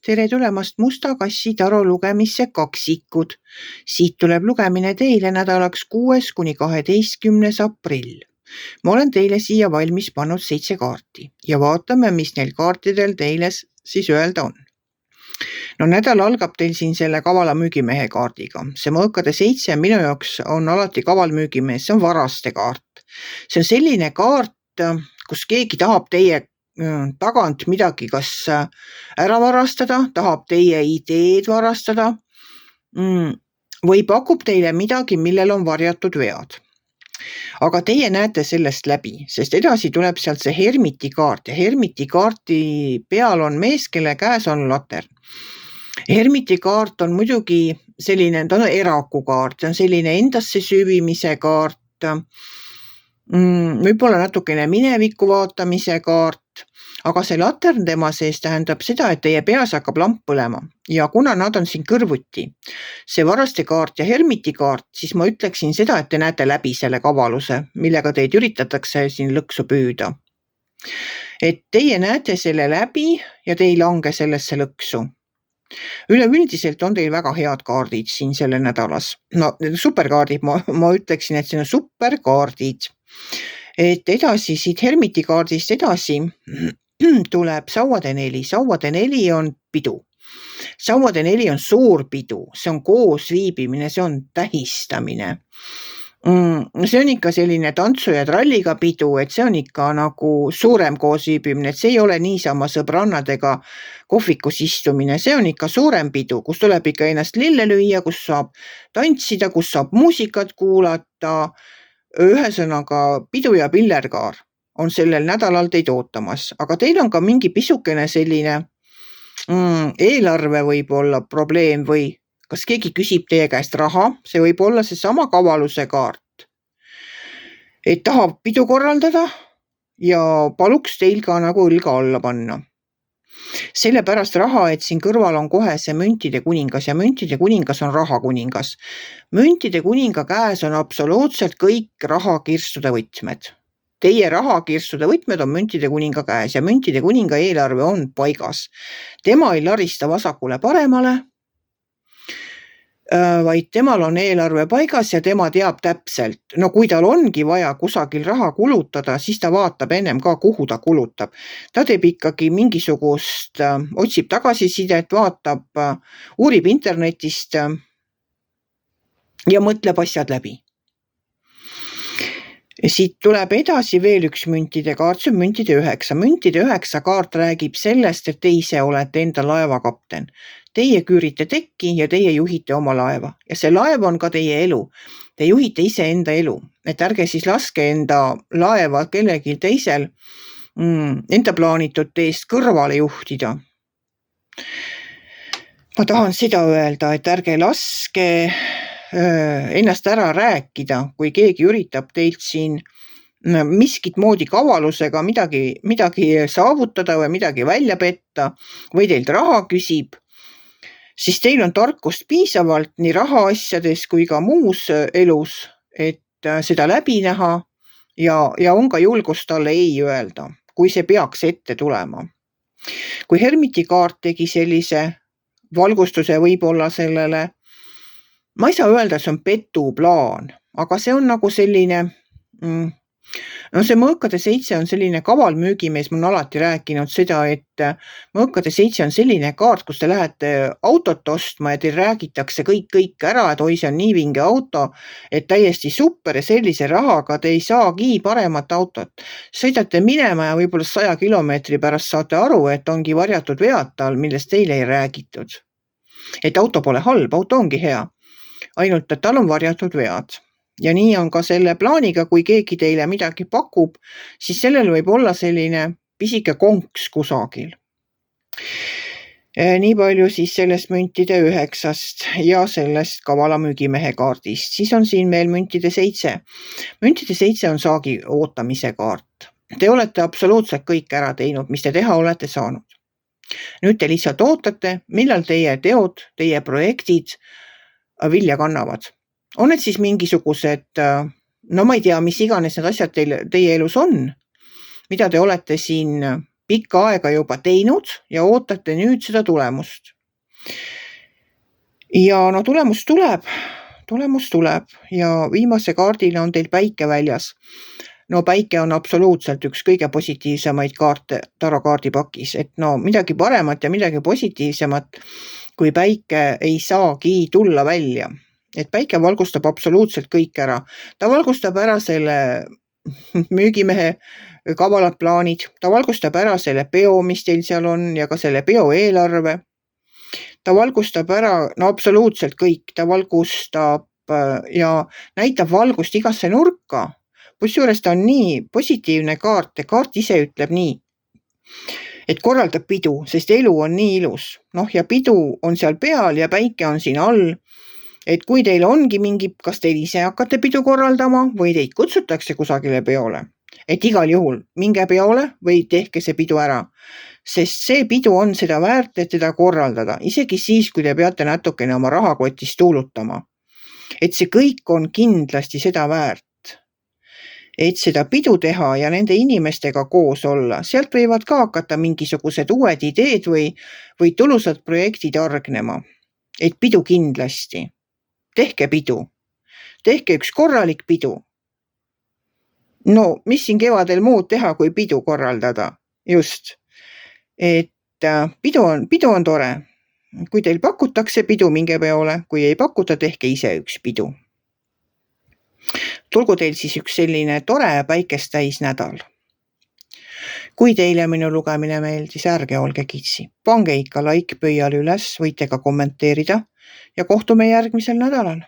Tere tulemast Musta kassi taro lugemisse kaksikud. Siit tuleb lugemine teile nädalaks 6. kuni 12. aprill. Ma olen teile siia valmis pannud 7 kaarti ja vaatame, mis neil kaartidel teile siis öelda on. No nädal algab teil siin selle kavala müügimehe kaardiga. See mõõkade 7 minu jaoks on alati kaval müügimees, see on varaste kaart. See on selline kaart, kus keegi tahab teie tagant midagi kas ära varastada, tahab teie ideed varastada või pakub teile midagi, millel on varjatud vead. Aga teie näete sellest läbi, sest edasi tuleb sealt see hermiti kaart ja hermiti kaarti peal on mees, kelle käes on latern. Hermiti kaart on muidugi selline, ta on eraku kaart, see on selline endasse süüvimise kaart, võib-olla natukene minevikku vaatamise kaart, aga see latern tema sees tähendab seda, et teie peas hakkab lamp põlema ja kuna nad on siin kõrvuti, see varaste kaart ja hermiti kaart, siis ma ütleksin seda, et te näete läbi selle kavaluse, millega teid üritatakse siin lõksu püüda. Et teie näete selle läbi ja te ei lange sellesse lõksu. Üleüldiselt on teil väga head kaardid siin selle nädalas. No superkaardid, ma ütleksin, et see on superkaardid. Et edasi siit hermiti kaardist edasi tuleb sauade 4. Sauade 4 on pidu. Sauade 4 on suur pidu, see on koos viibimine, see on tähistamine. See on ikka selline tantsu ja tralliga pidu, et see on ikka nagu suurem koosviibimine, et see ei ole niisama sõbrannadega kohvikus istumine, see on ikka suurem pidu, kus tuleb ikka ennast lille lüüa, kus saab tantsida, kus saab muusikat kuulata, ühesõnaga pidu ja pillerkaar on sellel nädalal teid ootamas, aga teil on ka mingi pisukene selline eelarve võib olla probleem või kas keegi küsib teie käest raha, see võib olla see sama kavaluse kaart. Et tahab pidu korraldada ja paluks teil ka nagu õlga alla panna. Sellepärast raha, et siin kõrval on kohe see müntide kuningas ja müntide kuningas on raha kuningas. Müntide kuninga käes on absoluutselt kõik rahakirstude võtmed. Teie rahakirstude võtmed on müntide kuninga käes ja müntide kuninga eelarve on paigas. Tema ei larista vasakule paremale, vaid temal on eelarve paigas ja tema teab täpselt. No kui tal ongi vaja kusagil raha kulutada, siis ta vaatab ennem ka, kuhu ta kulutab. Ta teeb ikkagi mingisugust, otsib tagasisidet, vaatab, uurib internetist ja mõtleb asjad läbi. Siit tuleb edasi veel üks müntide kaart, see on müntide 9. Müntide 9 kaart räägib sellest, et te ise olete enda laeva kapten. Teie küürite tekki ja teie juhite oma laeva ja see laev on ka teie elu. Te juhite ise enda elu, et ärge siis laske enda laeva kellelgi teisel enda plaanitud teest kõrvale juhtida. Ma tahan seda öelda, et ärge laske ennast ära rääkida, kui keegi üritab teilt siin miskit moodi kavalusega midagi saavutada või midagi välja petta või teilt raha küsib, siis teil on tarkust piisavalt nii rahaasjades kui ka muus elus, et seda läbi näha ja on ka julgust talle ei öelda, kui see peaks ette tulema. Kui hermiti kaart tegi sellise valgustuse võib-olla sellele, ma ei saa öelda, et see on petuplaan, aga see on nagu selline, no see mõõkade 7 on selline kaval müügimees, ma olen alati rääkinud seda, et mõõkade 7 on selline kaart, kus te lähete autot ostma ja teil räägitakse kõik ära, et oi, see on nii vinge auto, et täiesti super ja sellise rahaga te ei saagi paremat autot. Sõidate minema ja võib-olla 100 kilomeetri pärast saate aru, et ongi varjatud vead tal, millest teile ei räägitud. Et auto pole halb, auto ongi hea. Ainult, et tal on varjatud vead. Ja nii on ka selle plaaniga, kui keegi teile midagi pakub, siis sellel võib olla selline pisike konks kusagil. Nii palju siis sellest müntide 9 ja sellest kavala müügimehe kaardist. Siis on siin meil müntide 7. Müntide 7 on saagi ootamise kaart. Te olete absoluutselt kõik ära teinud, mis te teha olete saanud. Nüüd te lihtsalt ootate, millal teie teod, teie projektid vilja kannavad. On need siis mingisugused, no ma ei tea, mis iganes need asjad teie elus on, mida te olete siin pikka aega juba teinud ja ootate nüüd seda tulemust. Ja no tulemus tuleb ja viimase kaardina on teil päike väljas. No päike on absoluutselt üks kõige positiivsemaid kaarte tarokaardipakis, et no midagi paremat ja midagi positiivsemat kui päike ei saagi tulla välja. Et päike valgustab absoluutselt kõik ära. Ta valgustab ära selle müügimehe kavalad plaanid, ta valgustab ära selle peo, mis teil seal on ja ka selle peo eelarve. Ta valgustab ära no absoluutselt kõik, ta valgustab ja näitab valgust igasse nurka. Kusjuures ta on nii positiivne kaart ja kaart ise ütleb nii, et korraldab pidu, sest elu on nii ilus. Noh ja pidu on seal peal ja päike on siin all. Et kui teil ongi mingi, kas teil ise hakkate pidu korraldama või teid kutsutakse kusagile peole, et igal juhul minge peole või tehke see pidu ära. Sest see pidu on seda väärt, et teda korraldada, isegi siis, kui te peate natukene oma rahakotist tuulutama. Et see kõik on kindlasti seda väärt. Et seda pidu teha ja nende inimestega koos olla, sealt võivad ka hakata mingisugused uued ideed või tulusad projektid argnema. Et pidu kindlasti. Tehke pidu. Tehke üks korralik pidu. No, mis siin kevadel muud teha, kui pidu korraldada? Just. Et pidu on tore. Kui teil pakutakse pidu, minge peole. Kui ei pakuta, tehke ise üks pidu. Tulgu teil siis üks selline tore päikest täis nädal. Kui teile minu lugemine meeldis, ärge olge kitsi. Pange ikka like pöial üles, võite ka kommenteerida ja kohtume järgmisel nädalal.